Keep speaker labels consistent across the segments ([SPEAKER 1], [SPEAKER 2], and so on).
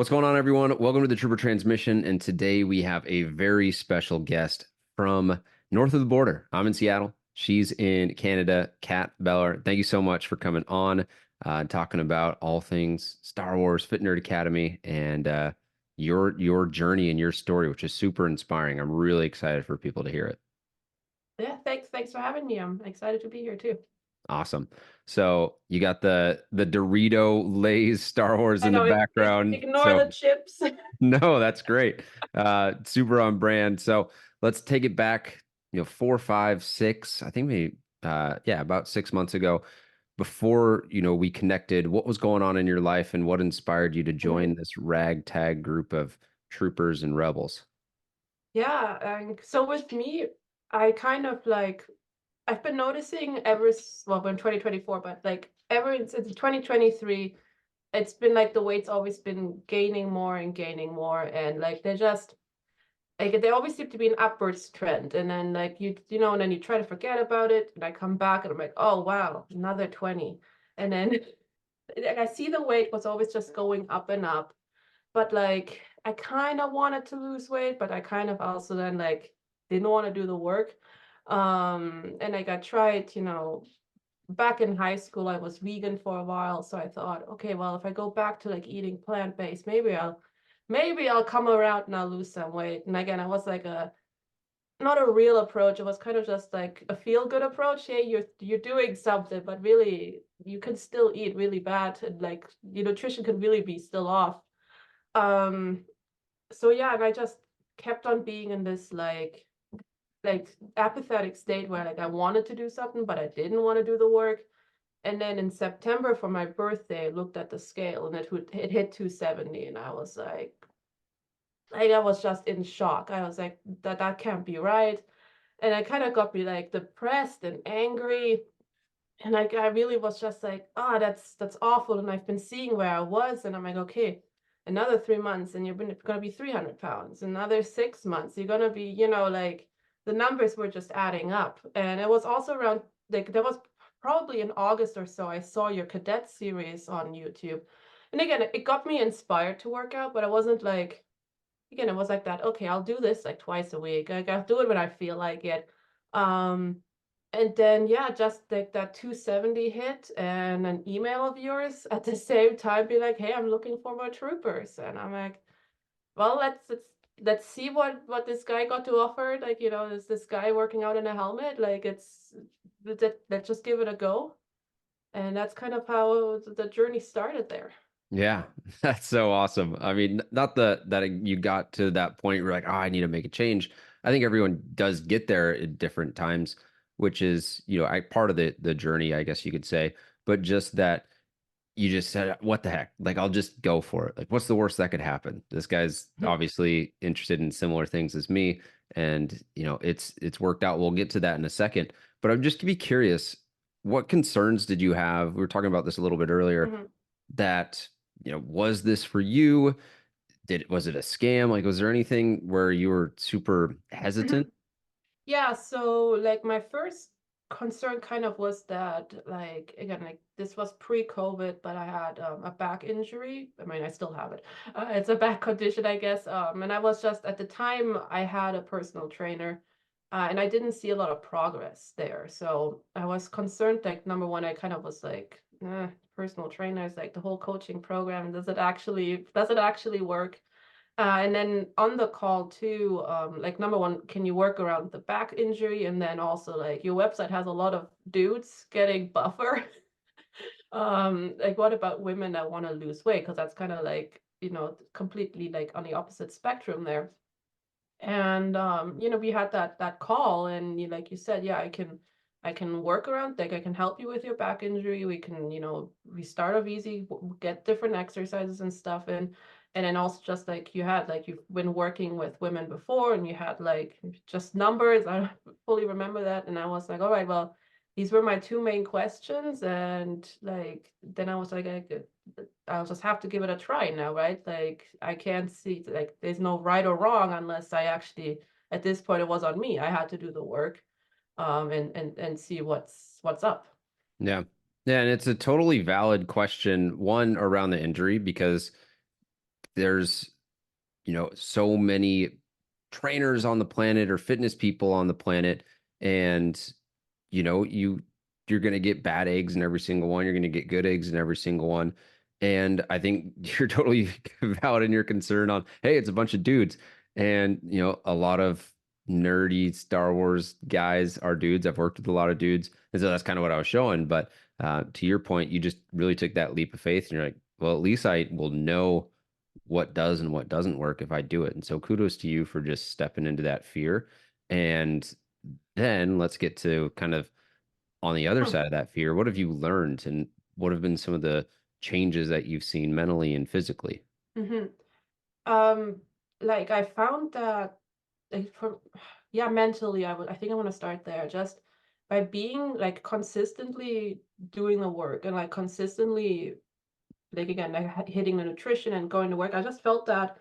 [SPEAKER 1] What's going on, everyone? Welcome to the Trooper Transmission. And today we have a very special guest from north of the border. I'm in Seattle. She's in Canada. Kat Beller, thank you so much for coming on, talking about all things Star Wars, Fit Nerd Academy, and your journey and your story, which is super inspiring. I'm really excited for people to hear it.
[SPEAKER 2] Yeah, thanks for having me. I'm excited to be here too.
[SPEAKER 1] Awesome. So you got the Dorito Lay's Star Wars
[SPEAKER 2] I
[SPEAKER 1] in the
[SPEAKER 2] know,
[SPEAKER 1] background.
[SPEAKER 2] ignore
[SPEAKER 1] So
[SPEAKER 2] the chips.
[SPEAKER 1] no, that's great. Super on brand. So let's take it back, 4, 5, 6, I think maybe, yeah, about 6 months ago, before, we connected. What was going on in your life and what inspired you to join
[SPEAKER 2] Mhm.
[SPEAKER 1] this ragtag group of troopers and rebels?
[SPEAKER 2] Yeah, and so with me, I kind of like I've been noticing well, in 2024, but like ever since 2023, it's been like the weight's always been gaining more and gaining more, and like they're just like they always seem to be an upwards trend, and then like and then you try to forget about it, and I come back and I'm like, oh wow, another 20, and then like I see the weight was always just going up and up. But, like, I kinda wanted to lose weight, but I kind of also then, like, didn't wanna do the work. And, like, I tried, back in high school, I was vegan for a while, so I thought, "Okay, well, if I go back to, like, eating plant-based, maybe I'll come around and I'll lose some weight." And again, I was like a not a real approach, it was kind of just like a feel-good approach. "Hey, you're doing something, but really, you can still eat really bad, and, like, your nutrition can really be still off." Um so yeah, and I just kept on being in this like apathetic state where like I wanted to do something, but I didn't want to do the work. And then in September for my birthday, I looked at the scale and it hit 270, and I was like I was just in shock. I was like, that can't be right. And it kind of got me like depressed and angry. And like I really was just like, ah, that's awful. And I've been seeing where I was, and I'm like, okay, another 3 months, and gonna be 300 pounds. Another 6 months, you're gonna be, like the numbers were just adding up. And it was also around like there was probably in August or so, I saw your cadet series on YouTube. And again, it got me inspired to work out, but I wasn't like again, it was like that, okay, I'll do this like twice a week. Like I'll do it when I feel like it. Um, and then yeah, just like that 270 hit and an email of yours at the same time be like, hey, I'm looking for more troopers. And I'm like, well, let's see what this guy got to offer. Like, is this guy working out in a helmet? Like let's just give it a go. And that's kind of how the journey started there.
[SPEAKER 1] Yeah, that's so awesome. I mean, not that you got to that point where like, oh, I need to make a change. I think everyone does get there at different times, which is, I part of the journey, I guess you could say. But just that you just said, what the heck? Like, I'll just go for it. Like, what's the worst that could happen? This guy's obviously interested in similar things as me, and it's worked out. We'll get to that in a second. But I'm just to be curious, what concerns did you have? We were talking about this a little bit earlier
[SPEAKER 2] Mhm.
[SPEAKER 1] that was this for you? Was it a scam? Like, was there anything where you were super hesitant?
[SPEAKER 2] Yeah, so like my first concern kind of was that like again like this was pre-COVID, but I had a back injury. I mean, I still have it. It's a back condition, I guess. And I was just at the time I had a personal trainer, and I didn't see a lot of progress there. So I was concerned. Like number one, I kind of was like, personal trainers, like the whole coaching program, does it actually work? And then on the call too, like number one, can you work around the back injury? And then also like your website has a lot of dudes getting buffer. Like what about women that want to lose weight? Because that's kind of like, completely like on the opposite spectrum there. And we had that call, and like you said, yeah, I can work around, like I can help you with your back injury. We can, we start off easy, get different exercises and stuff, and then also just like you had like you've been working with women before, and you had like just numbers. I fully remember that, and I was like, all right, well, these were my two main questions, and like then I was like, I'll just have to give it a try now, right? Like I can't see like there's no right or wrong unless I actually at this point it was on me. I had to do the work and see what's up.
[SPEAKER 1] Yeah. Yeah, and it's a totally valid question, one around the injury, because there's, so many trainers on the planet or fitness people on the planet, and you're going to get bad eggs in every single one. You're going to get good eggs in every single one. And I think you're totally valid in your concern on, hey, it's a bunch of dudes. And, a lot of nerdy Star Wars guys are dudes. I've worked with a lot of dudes. And so that's kind of what I was showing. But to your point, you just really took that leap of faith and you're like, well, at least I will know what does and what doesn't work if I do it. And so kudos to you for just stepping into that fear. And then let's get to kind of on the other side of that fear. What have you learned and what have been some of the changes that you've seen mentally and physically?
[SPEAKER 2] Mm-hmm. Um, like I found that like for yeah, mentally I think I want to start there just by being like consistently doing the work and like consistently like again like hitting the nutrition and going to work. I just felt that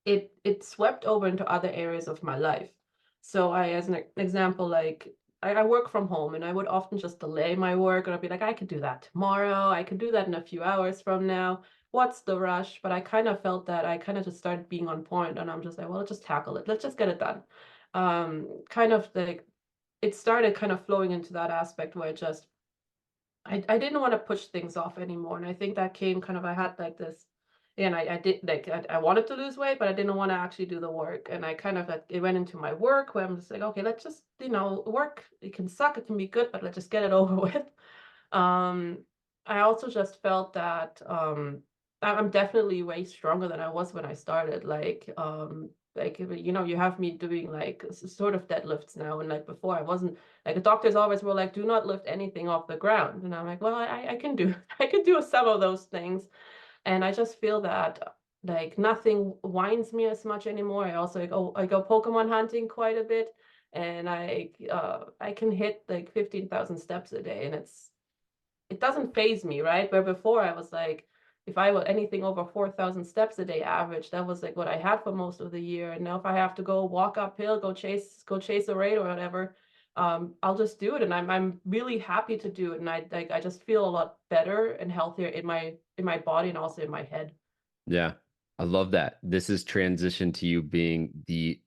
[SPEAKER 2] it swept over into other areas of my life. So I, as an example, like I work from home and I would often just delay my work and I'd be like, I could do that tomorrow. I could do that in a few hours from now. What's the rush? But I kind of felt that I kind of just started being on point and I'm just like, well, let's just tackle it. Let's just get it done. Kind of like it started kind of flowing into that aspect where it just I didn't want to push things off anymore. And I think that came kind of, I had like this, and I did like, I wanted to lose weight, but I didn't want to actually do the work. And I kind of, like, it went into my work where I'm just like, okay, let's just, work. It can suck, it can be good, but let's just get it over with. Um, I also just felt that I'm definitely way stronger than I was when I started. Like you have me doing like sort of deadlifts now, and like before I wasn't. Like the doctors always were like, "Do not lift anything off the ground," and I'm like, "Well, I can do I can do some of those things," and I just feel that like nothing winds me as much anymore. I also I go Pokemon hunting quite a bit, and I can hit like 15,000 steps a day, and it doesn't phase me, right? Where before I was like, if I were anything over 4,000 steps a day average, that was like what I had for most of the year. And now if I have to go walk uphill, go chase a raid or whatever, I'll just do it. And I'm really happy to do it. And I just feel a lot better and healthier in my body and also in my head.
[SPEAKER 1] Yeah, I love that. This is transition to you being the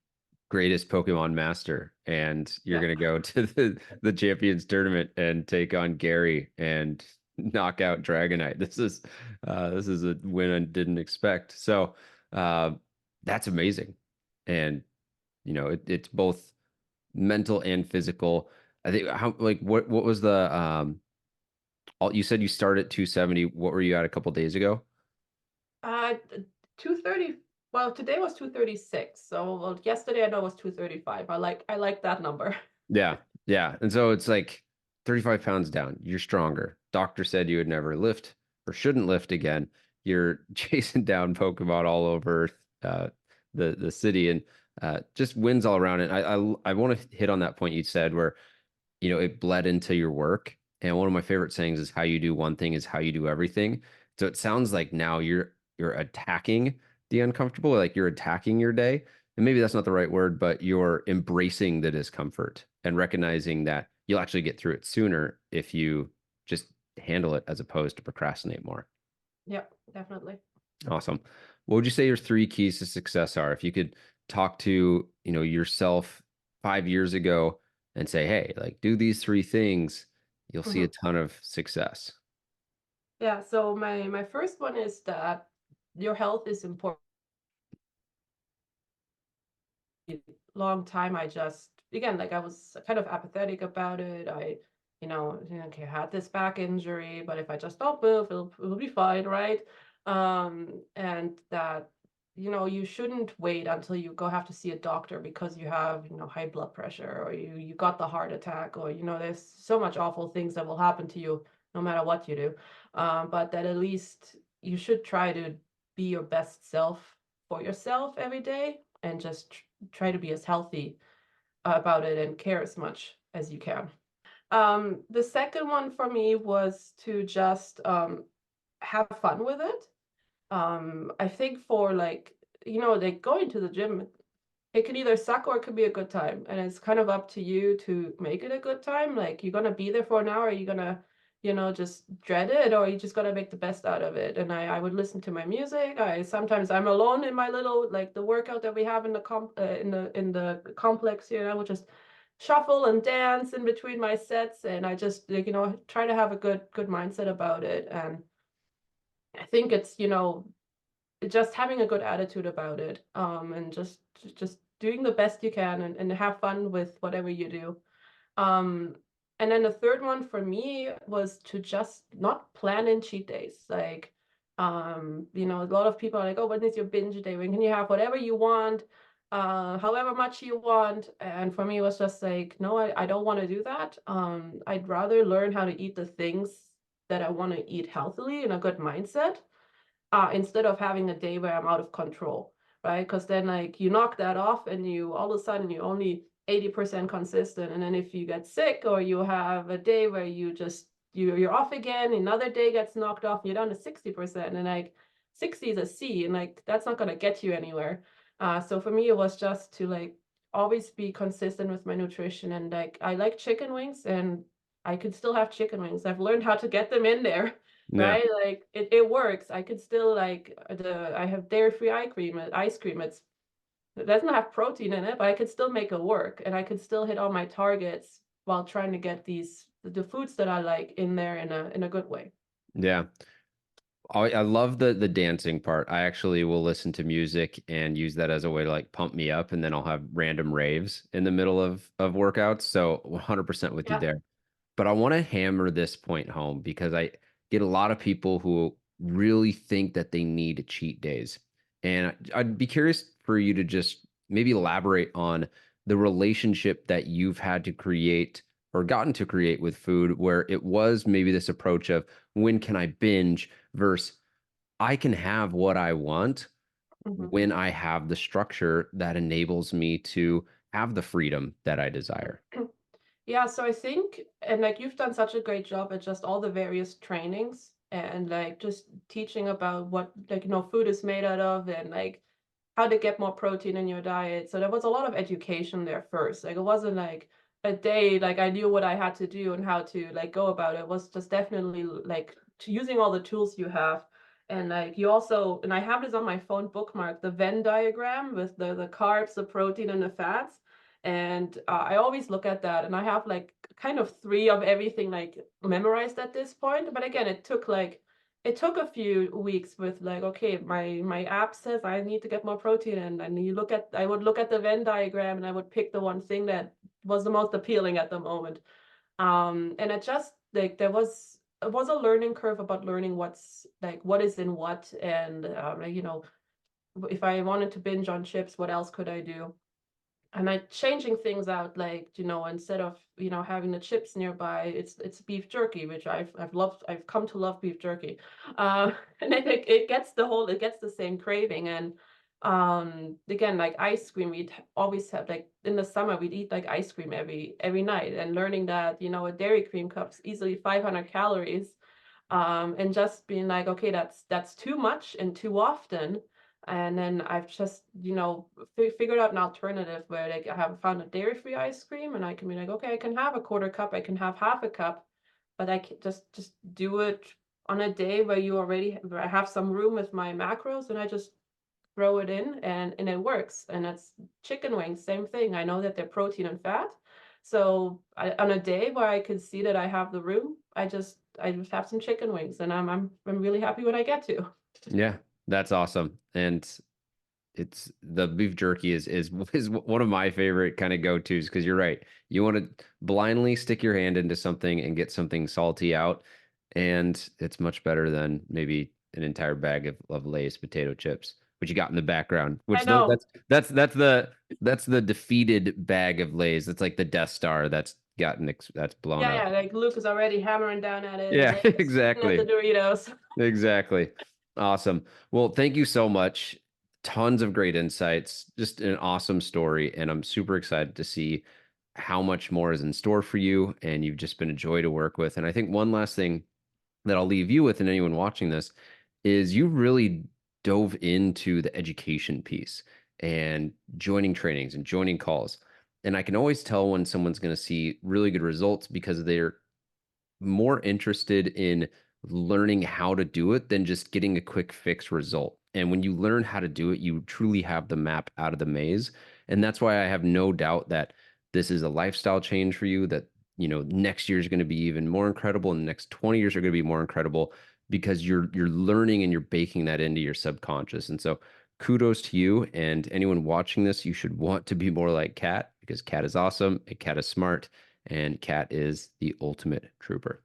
[SPEAKER 1] greatest Pokemon master, and you're
[SPEAKER 2] Yeah.
[SPEAKER 1] gonna go to the Champions Tournament and take on Gary and knock out Dragonite. This is a win I didn't expect. So that's amazing, and it's both mental and physical. I think how like what was the you said you started at 270. What were you at a couple days ago?
[SPEAKER 2] 230. Well, today was 236. So well, yesterday I know was 235. I like that number.
[SPEAKER 1] Yeah, yeah. And so it's like 35 pounds down. You're stronger. Doctor said you would never lift or shouldn't lift again. You're chasing down Pokemon all over the city and just wins all around. And I want to hit on that point you said where it bled into your work. And one of my favorite sayings is how you do one thing is how you do everything. So it sounds like now you're attacking the uncomfortable, like you're attacking your day. And maybe that's not the right word, but you're embracing the discomfort and recognizing that you'll actually get through it sooner if you just handle it as opposed to procrastinate more.
[SPEAKER 2] Yeah, definitely.
[SPEAKER 1] Awesome. What would you say your three keys to success are? If you could talk to, yourself 5 years ago and say, hey, like do these three things, you'll see a
[SPEAKER 2] Mhm.
[SPEAKER 1] ton of success.
[SPEAKER 2] Yeah, so my first one is that your health is important. Long time I just again like I was kind of apathetic about it. Okay, I had this back injury, but if I just don't move, it'll be fine, right? And that you shouldn't wait until you go have to see a doctor because you have high blood pressure or you got the heart attack or there's so much awful things that will happen to you no matter what you do. But that at least you should try to be your best self for yourself every day and just try to be as healthy about it and care as much as you can. The second one for me was to just have fun with it. I think for like going to the gym, it can either suck or it could be a good time. And it's kind of up to you to make it a good time. Like you're gonna be there for an hour, you're gonna just dread it, or you just gotta make the best out of it. And I would listen to my music. I sometimes I'm alone in my little, like, the workout that we have in the complex here. I would just shuffle and dance in between my sets, and I just, like, try to have a good mindset about it. And I think it's, just having a good attitude about it, and just doing the best you can, and have fun with whatever you do. Um, and then the third one for me was to just not plan in cheat days. Like, a lot of people are like, oh, when is your binge day? When can you have whatever you want, however much you want? And for me, it was just like, no, I don't want to do that. I'd rather learn how to eat the things that I want to eat healthily in a good mindset, instead of having a day where I'm out of control, right? Because then, like, you knock that off, and you all of a sudden you're only 80% consistent. And then if you get sick, or you have a day where you're off again, another day gets knocked off, and you're down to 60%, and like 60 is a C, and like that's not gonna get you anywhere. So for me, it was just to, like, always be consistent with my nutrition. And like, I like chicken wings, and I could still have chicken wings. I've learned how to get them in there.
[SPEAKER 1] Yeah.
[SPEAKER 2] Right? Like, it works. I could still, like, I have dairy-free ice cream. It doesn't have protein in it, but I could still make it work, and I could still hit all my targets while trying to get the foods that I like in there in a good way.
[SPEAKER 1] Yeah. I love the dancing part. I actually will listen to music and use that as a way to like pump me up, and then I'll have random raves in the middle of workouts. So 100% with you
[SPEAKER 2] Yeah.
[SPEAKER 1] there. But I want to hammer this point home because I get a lot of people who really think that they need cheat days. And I'd be curious for you to just maybe elaborate on the relationship that you've had to create or gotten to create with food, where it was maybe this approach of when can I binge versus I can have what I want
[SPEAKER 2] Mhm.
[SPEAKER 1] when I have the structure that enables me to have the freedom that I desire.
[SPEAKER 2] Yeah, so I think, and like, you've done such a great job at just all the various trainings, and like just teaching about what, like, food is made out of, and like how to get more protein in your diet. So there was a lot of education there first. Like, it wasn't like a day, like, I knew what I had to do and how to, like, go about it. It was just definitely like using all the tools you have. And like, you also, and I have this on my phone bookmark, the Venn diagram with the carbs, the protein, and the fats. And I always look at that, and I have like kind of three of everything, like, memorized at this point. But again, it took a few weeks with, like, okay, my app says I need to get more protein, and I would look at the Venn diagram, and I would pick the one thing that was the most appealing at the moment. And it just, like, it was a learning curve about learning what's, like, what is in what. And if I wanted to binge on chips, what else could I do? And I changing things out, like, instead of, having the chips nearby, it's beef jerky, which I've come to love beef jerky. And then it gets the same craving. And again, like ice cream, we'd always have, like, in the summer we'd eat like ice cream every night, and learning that, a Dairy Cream cup's easily 500 calories. And just being like, okay, that's too much and too often. And then I've just, figured out an alternative where, like, I have found a dairy-free ice cream, and I can be like, okay, I can have a quarter cup, I can have half a cup, but I can just do it on a day where I have some room with my macros, and I just throw it in, and it works. And it's chicken wings, same thing. I know that they're protein and fat. So on a day where I can see that I have the room, I just have some chicken wings, and I'm really happy when I get to.
[SPEAKER 1] Yeah, that's awesome. And it's the beef jerky is one of my favorite kind of go-tos because you're right. You want to blindly stick your hand into something and get something salty out, and it's much better than maybe an entire bag of Lay's potato chips, which you got in the background.
[SPEAKER 2] I
[SPEAKER 1] Which
[SPEAKER 2] know.
[SPEAKER 1] that's the defeated bag of Lay's. That's like the Death Star that's blown
[SPEAKER 2] Yeah,
[SPEAKER 1] up.
[SPEAKER 2] yeah, like Luke is already hammering down at it, and
[SPEAKER 1] Yeah,
[SPEAKER 2] Leia's shooting at the
[SPEAKER 1] exactly.
[SPEAKER 2] Doritos.
[SPEAKER 1] Exactly. Awesome. Well, thank you so much. Tons of great insights. Just an awesome story. And I'm super excited to see how much more is in store for you. And you've just been a joy to work with. And I think one last thing that I'll leave you with and anyone watching this is you really dove into the education piece and joining trainings and joining calls. And I can always tell when someone's going to see really good results because they're more interested in learning how to do it than just getting a quick fix result. And when you learn how to do it, you truly have the map out of the maze. And that's why I have no doubt that this is a lifestyle change for you, that next year is going to be even more incredible, and the next 20 years are going to be more incredible because you're learning and you're baking that into your subconscious. And so kudos to you, and anyone watching this, you should want to be more like Kat, because Kat is awesome, and Kat is smart, and Kat is the ultimate trooper.